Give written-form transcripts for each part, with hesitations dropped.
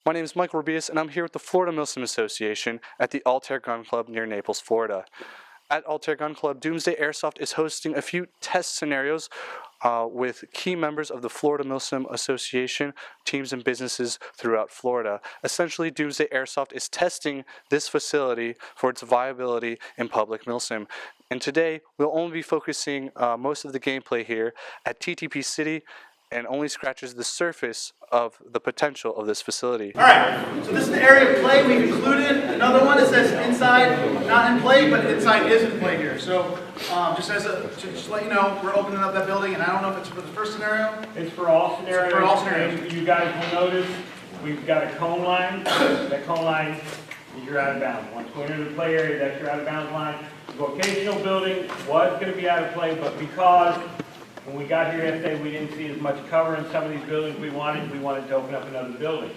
My name is Michael Rubius, and I'm here with the Florida MilSim Association at the Altair Gun Club near Naples, Florida. At Altair Gun Club, Doomsday Airsoft is hosting a few test scenarios with key members of the Florida MilSim Association, teams and businesses throughout Florida. Essentially, Doomsday Airsoft is testing this facility for its viability in public MilSim. And today, we'll only be focusing most of the gameplay here at TTP City, and only scratches the surface of the potential of this facility. All right, so this is the area of play. We've included another one that says inside, not in play, but inside is in play here. So just to let you know, we're opening up that building, and I don't know if it's for the first scenario. It's for all scenarios. For all scenarios. You guys will notice we've got a cone line. That cone line is your out of bounds. Once we enter the play area, that's your out of bounds line. The vocational building was going to be out of play, but because when we got here yesterday, we didn't see as much cover in some of these buildings we wanted to open up another building.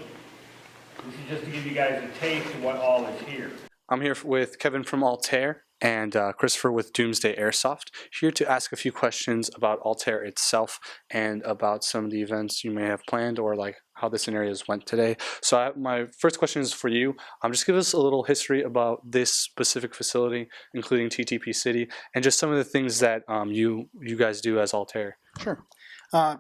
This is just to give you guys a taste of what all is here. I'm here with Kevin from Altair and Christopher with Doomsday Airsoft, here to ask a few questions about Altair itself and about some of the events you may have planned or like how the scenarios went today. So my first question is for you. Just give us a little history about this specific facility, including TTP City, and just some of the things that you guys do as Altair. Sure.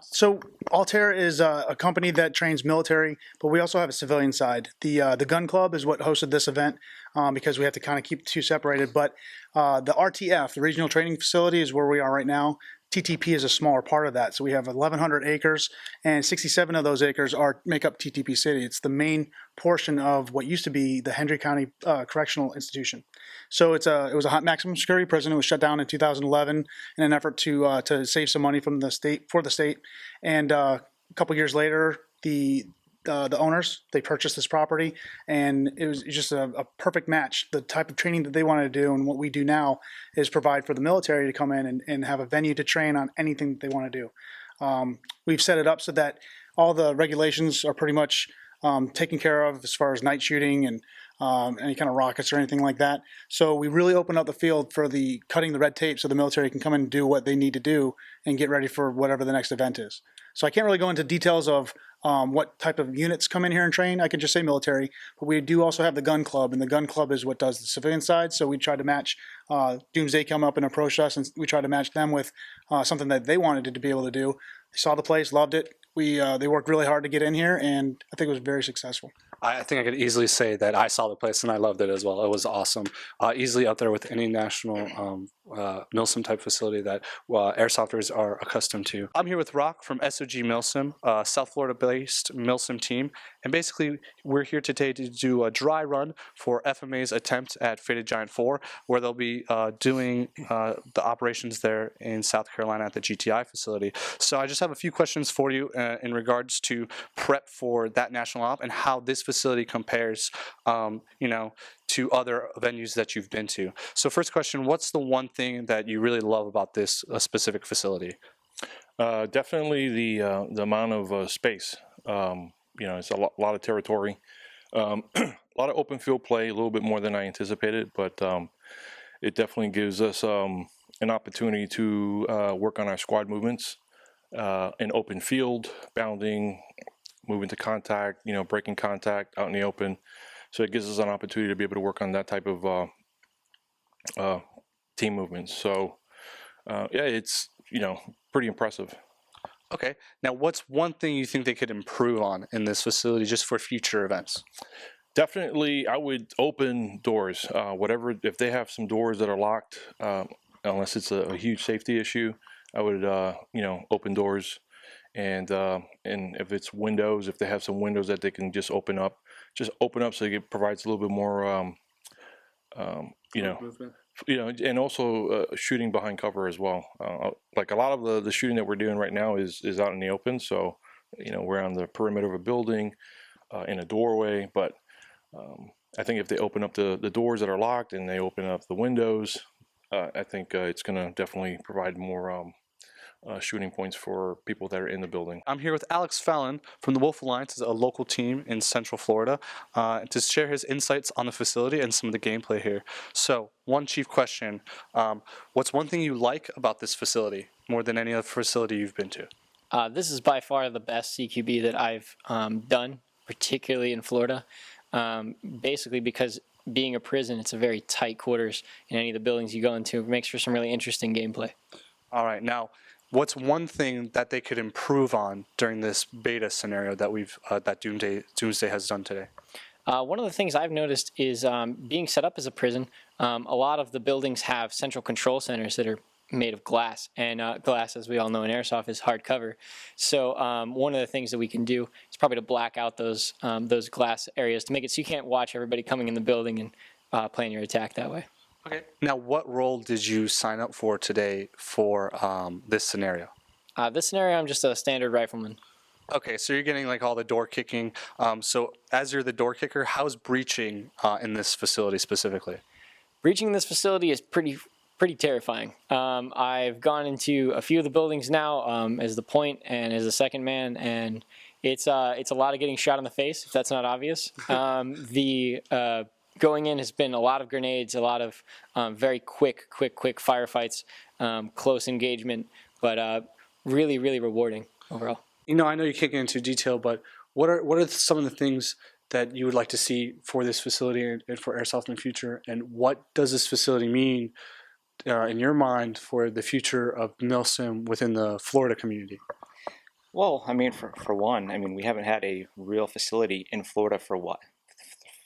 So Altair is a company that trains military, but we also have a civilian side. The gun club is what hosted this event because we have to kind of keep the two separated. But the RTF, the regional training facility, is where we are right now. TTP is a smaller part of that. So we have 1,100 acres, and 67 of those acres make up TTP City. It's the main portion of what used to be the Hendry County Correctional Institution. So it was a maximum security prison. It was shut down in 2011 in an effort to save some money from the state for the state. And a couple years later, the owners, they purchased this property, and it was just a perfect match. The type of training that they wanted to do and what we do now is provide for the military to come in and have a venue to train on anything that they want to do. We've set it up so that all the regulations are pretty much taken care of as far as night shooting and any kind of rockets or anything like that. So we really open up the field for cutting the red tape so the military can come in and do what they need to do and get ready for whatever the next event is. So I can't really go into details of what type of units come in here and train. I can just say military, but we do also have the gun club, and the gun club is what does the civilian side. So we try to match, Doomsday come up and approached us, and we try to match them with something that they wanted to be able to do. They saw the place, loved it. They worked really hard to get in here, and I think it was very successful. I think I could easily say that I saw the place and I loved it as well. It was awesome. Easily up there with any national MilSim type facility that airsofters are accustomed to. I'm here with Rock from SOG MilSim, South Florida based MilSim team. And basically we're here today to do a dry run for FMA's attempt at Faded Giant 4, where they'll be doing the operations there in South Carolina at the GTI facility. So I just have a few questions for you in regards to prep for that national op and how this facility compares, to other venues that you've been to. So first question, what's the one thing that you really love about this specific facility? Definitely the amount of space. It's a lot of territory, a lot of open field play, a little bit more than I anticipated, but it definitely gives us an opportunity to work on our squad movements in open field, bounding, moving to contact, breaking contact out in the open. So it gives us an opportunity to be able to work on that type of team movements. So it's pretty impressive. Okay. Now, what's one thing you think they could improve on in this facility just for future events? Definitely, I would open doors. If they have some doors that are locked, unless it's a huge safety issue, I would open doors. And if it's windows, if they have some windows that they can just open up so it provides a little bit more, movement. And also shooting behind cover as well. Like a lot of the shooting that we're doing right now is out in the open. So, we're on the perimeter of a building, in a doorway. But I think if they open up the doors that are locked and they open up the windows, I think it's going to definitely provide more shooting points for people that are in the building. I'm here with Alex Fallon from the Wolf Alliance, a local team in Central Florida, to share his insights on the facility and some of the gameplay here. So, one chief question, what's one thing you like about this facility more than any other facility you've been to? This is by far the best CQB that I've done particularly in Florida, basically because being a prison, it's a very tight quarters in any of the buildings you go into. It makes for some really interesting gameplay. All right, now, what's one thing that they could improve on during this beta scenario that that Doomsday has done today? One of the things I've noticed is being set up as a prison, a lot of the buildings have central control centers that are made of glass, and glass, as we all know in airsoft, is hard cover. So one of the things that we can do is probably to black out those glass areas to make it so you can't watch everybody coming in the building and plan your attack that way. Okay. Now, what role did you sign up for today for this scenario? This scenario, I'm just a standard rifleman. Okay, so you're getting like all the door kicking. So as you're the door kicker, how's breaching in this facility specifically? Breaching this facility is pretty terrifying. I've gone into a few of the buildings now as the point and as a second man, and it's a lot of getting shot in the face, if that's not obvious. Going in has been a lot of grenades, a lot of very quick firefights, close engagement, but really rewarding overall. You know, I know you can't get into detail, but what are some of the things that you would like to see for this facility and for Airsoft in the future, and what does this facility mean in your mind for the future of MilSim within the Florida community? Well, I mean, for one, I mean, we haven't had a real facility in Florida for what,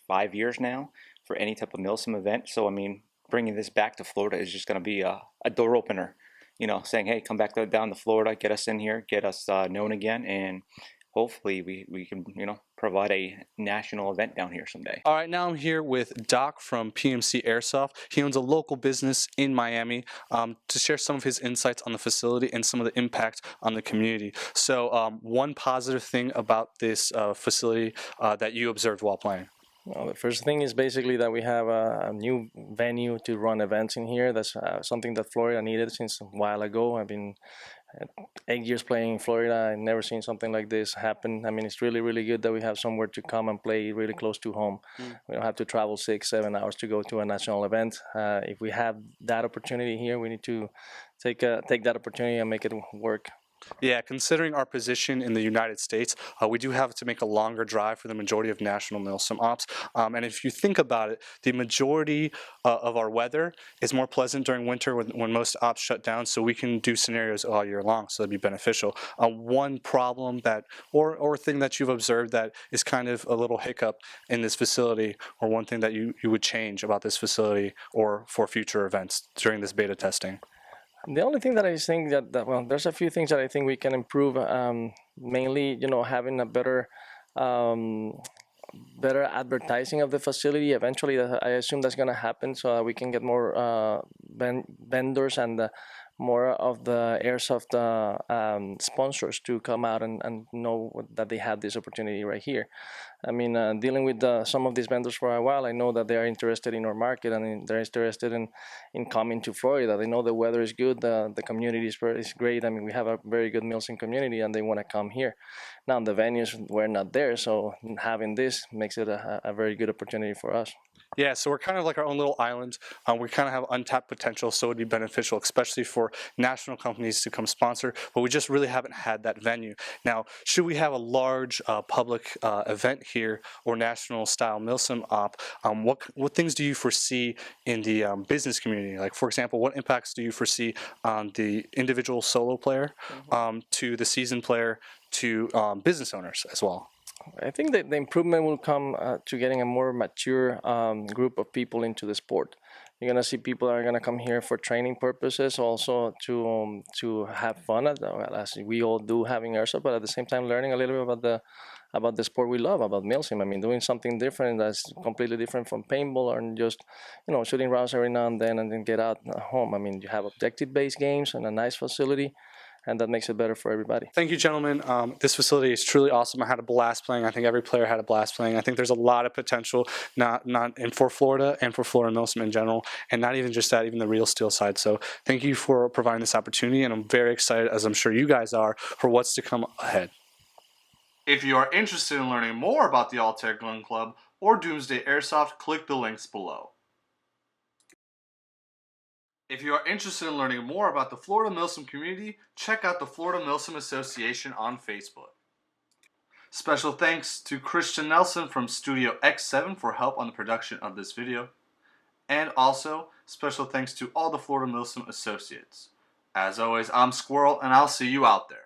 5 years now for any type of MilSim event. So, I mean, bringing this back to Florida is just going to be a door opener, you know, saying, hey, come back down to Florida, get us in here, get us known again, and hopefully we can, you know, provide a national event down here someday. All right, now I'm here with Doc from PMC Airsoft. He owns a local business in Miami to share some of his insights on the facility and some of the impact on the community. So one positive thing about this facility that you observed while playing? Well, the first thing is basically that we have a new venue to run events in here. That's something that Florida needed since a while ago. I've been 8 years playing in Florida. I've never seen something like this happen. I mean, it's really good that we have somewhere to come and play really close to home. We don't have to travel 6-7 hours to go to a national event. If we have that opportunity here, we need to take that opportunity and make it work. Yeah, considering our position in the United States, we do have to make a longer drive for the majority of national MilSim ops. And if you think about it, the majority of our weather is more pleasant during winter when most ops shut down, so we can do scenarios all year long, so that'd be beneficial. One problem that, or thing that you've observed that is kind of a little hiccup in this facility, or one thing that you would change about this facility or for future events during this beta testing? The only thing that I think that well, there's a few things that I think we can improve. Mainly, you know, having a better advertising of the facility. Eventually, I assume that's going to happen, so that we can get more vendors and more of the airsoft sponsors to come out and know that they have this opportunity right here. I mean, dealing with some of these vendors for a while, I know that they are interested in our market and they're interested in coming to Florida. They know the weather is good, the community is great. I mean, we have a very good MilSim community and they want to come here. Now, the venues were not there, so having this makes it a very good opportunity for us. Yeah, so we're kind of like our own little island. We kind of have untapped potential, so it would be beneficial, especially for national companies to come sponsor, but we just really haven't had that venue. Now, should we have a large public event here or national style MilSim op, what things do you foresee in the business community? Like, for example, what impacts do you foresee on the individual solo player to the seasoned player to business owners as well? I think that the improvement will come to getting a more mature group of people into the sport. You're gonna see people that are gonna come here for training purposes, also to have fun, as we all do having airsoft, but at the same time learning a little bit about the sport we love, about MilSim. I mean, doing something different that's completely different from paintball or just, you know, shooting rounds every now and then get out home. I mean, you have objective-based games and a nice facility, and that makes it better for everybody. Thank you, gentlemen. This facility is truly awesome. I had a blast playing. I think every player had a blast playing. I think there's a lot of potential, not for Florida and for Florida MilSim in general, and not even just that, even the real steel side. So thank you for providing this opportunity, and I'm very excited, as I'm sure you guys are, for what's to come ahead. If you are interested in learning more about the Altair Gun Club or Doomsday Airsoft, click the links below. If you are interested in learning more about the Florida MilSim community, check out the Florida MilSim Association on Facebook. Special thanks to Christian Nelson from Studio X7 for help on the production of this video. And also, special thanks to all the Florida MilSim associates. As always, I'm Squirrel, and I'll see you out there.